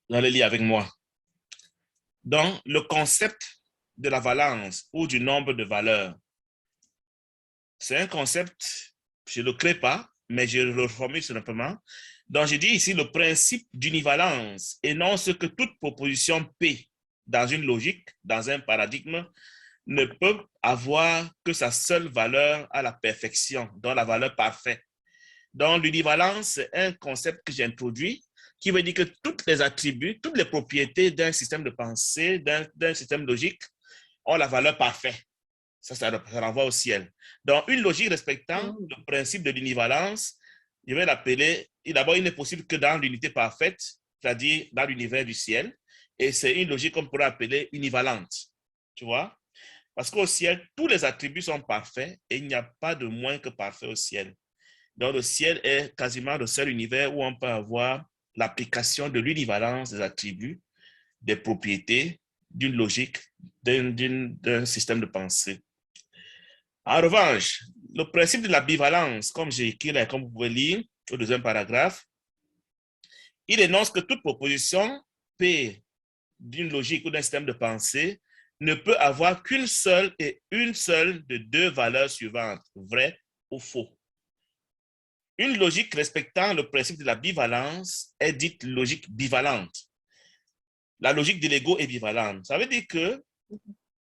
Vous allez lire avec moi. Donc, le concept de la valence ou du nombre de valeurs, c'est un concept, je ne le crée pas, mais je le reformule simplement. Donc, je dis ici le principe d'univalence énonce que toute proposition P dans une logique, dans un paradigme, ne peut avoir que sa seule valeur à la perfection, donc la valeur parfaite. Donc, l'univalence, c'est un concept que j'ai introduit qui veut dire que tous les attributs, toutes les propriétés d'un système de pensée, d'un système logique, ont la valeur parfaite. Ça renvoie au ciel. Donc, une logique respectant le principe de l'univalence, je vais l'appeler, d'abord, il n'est possible que dans l'unité parfaite, c'est-à-dire dans l'univers du ciel, et c'est une logique qu'on pourrait appeler univalente. Tu vois? Parce qu'au ciel, tous les attributs sont parfaits et il n'y a pas de moins que parfait au ciel. Donc, le ciel est quasiment le seul univers où on peut avoir l'application de l'univalence des attributs, des propriétés, d'une logique, d'un système de pensée. En revanche, le principe de la bivalence, comme j'ai écrit là, comme vous pouvez lire au deuxième paragraphe, il énonce que toute proposition P d'une logique ou d'un système de pensée ne peut avoir qu'une seule et une seule de deux valeurs suivantes, vrai ou faux. Une logique respectant le principe de la bivalence est dite logique bivalente. La logique de l'ego est bivalente. Ça veut dire que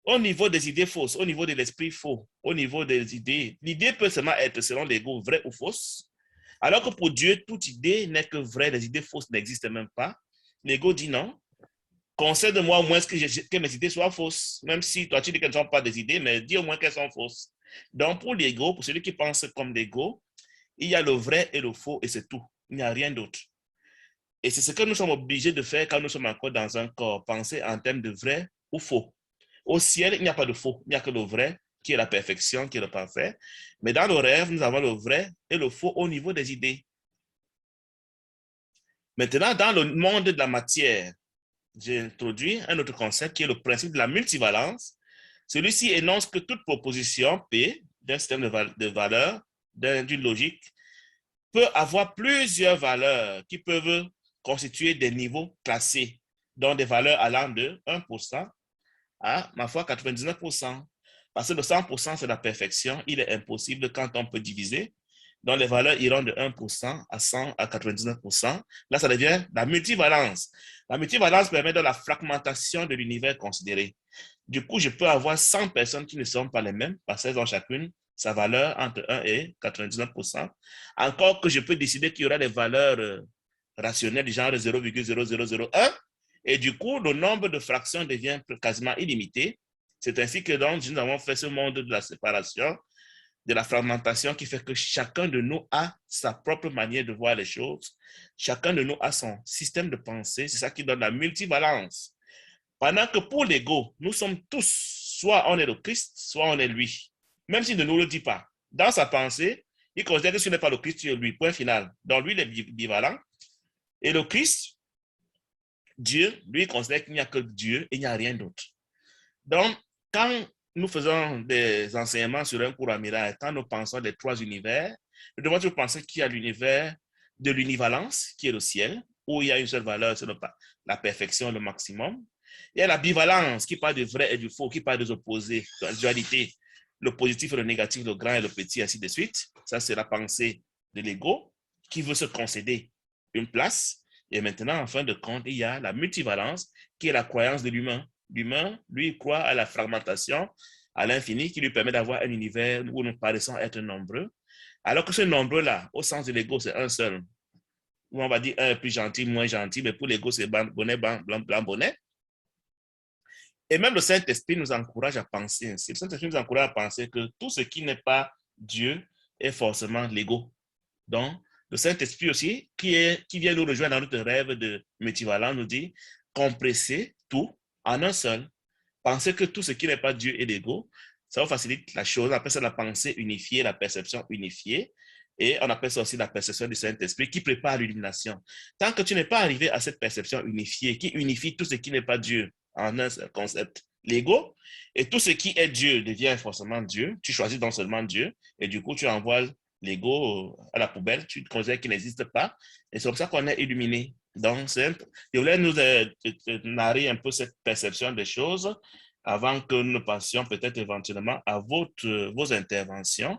au niveau des idées fausses, au niveau de l'esprit faux, au niveau des idées, l'idée peut seulement être selon l'ego vraie ou fausse, alors que pour Dieu, toute idée n'est que vraie, les idées fausses n'existent même pas. L'ego dit non. Concède-moi au moins que mes idées soient fausses, même si toi tu dis qu'elles ne sont pas des idées, mais dis au moins qu'elles sont fausses. Donc pour l'ego, pour celui qui pense comme l'ego, il y a le vrai et le faux et c'est tout. Il n'y a rien d'autre. Et c'est ce que nous sommes obligés de faire quand nous sommes encore dans un corps, penser en termes de vrai ou faux. Au ciel, il n'y a pas de faux, il n'y a que le vrai qui est la perfection, qui est le parfait. Mais dans le rêve, nous avons le vrai et le faux au niveau des idées. Maintenant, dans le monde de la matière, j'ai introduit un autre concept qui est le principe de la multivalence. Celui-ci énonce que toute proposition P d'un système de valeurs, d'une logique, peut avoir plusieurs valeurs qui peuvent constituer des niveaux classés, dont des valeurs allant de 1% à, ma foi, 99%. Parce que le 100%, c'est la perfection. Il est impossible quand on peut diviser. Donc, les valeurs iront de 1% à 100 à 99%. Là, ça devient la multivalence. La multivalence permet de la fragmentation de l'univers considéré. Du coup, je peux avoir 100 personnes qui ne sont pas les mêmes, parce qu'elles ont chacune sa valeur entre 1 et 99%. Encore que je peux décider qu'il y aura des valeurs rationnelles du genre 0,0001. Et du coup, le nombre de fractions devient quasiment illimité. C'est ainsi que donc, nous avons fait ce monde de la séparation, de la fragmentation qui fait que chacun de nous a sa propre manière de voir les choses. Chacun de nous a son système de pensée. C'est ça qui donne la multivalence. Pendant que pour l'ego, nous sommes tous, soit on est le Christ, soit on est lui. Même s'il ne nous le dit pas. Dans sa pensée, il considère que ce n'est pas le Christ, c'est lui. Point final. Donc lui, il est bivalent. Et le Christ, Dieu, lui, considère qu'il n'y a que Dieu et il n'y a rien d'autre. Donc, quand nous faisons des enseignements sur un cours à miracle, quand nous pensons des trois univers, nous devons toujours penser qu'il y a l'univers de l'univalence, qui est le ciel, où il y a une seule valeur, c'est la perfection, le maximum. Il y a la bivalence, qui parle du vrai et du faux, qui parle des opposés, de la dualité, le positif et le négatif, le grand et le petit, ainsi de suite. Ça, c'est la pensée de l'ego, qui veut se concéder une place. Et maintenant, en fin de compte, il y a la multivalence, qui est la croyance de l'humain. L'humain, lui, croit à la fragmentation, à l'infini, qui lui permet d'avoir un univers où nous paraissons être nombreux. Alors que ce nombre-là, au sens de l'ego, c'est un seul. Où on va dire un est plus gentil, moins gentil, mais pour l'ego, c'est bonnet, blanc, blanc, bonnet. Et même le Saint-Esprit nous encourage à penser ainsi. Le Saint-Esprit nous encourage à penser que tout ce qui n'est pas Dieu est forcément l'ego. Donc, le Saint-Esprit aussi, qui vient nous rejoindre dans notre rêve de multivalent, nous dit compresser tout en un seul. Penser que tout ce qui n'est pas Dieu est l'ego, ça va faciliter la chose. On appelle ça la pensée unifiée, la perception unifiée. Et on appelle ça aussi la perception du Saint-Esprit qui prépare l'illumination. Tant que tu n'es pas arrivé à cette perception unifiée, qui unifie tout ce qui n'est pas Dieu en un seul concept, l'ego, et tout ce qui est Dieu devient forcément Dieu, tu choisis donc seulement Dieu, et du coup tu envoies l'ego à la poubelle, tu considères qu'il n'existe pas. Et c'est comme ça qu'on est illuminé. Donc, je voulais nous narrer un peu cette perception des choses avant que nous passions peut-être éventuellement à vos interventions.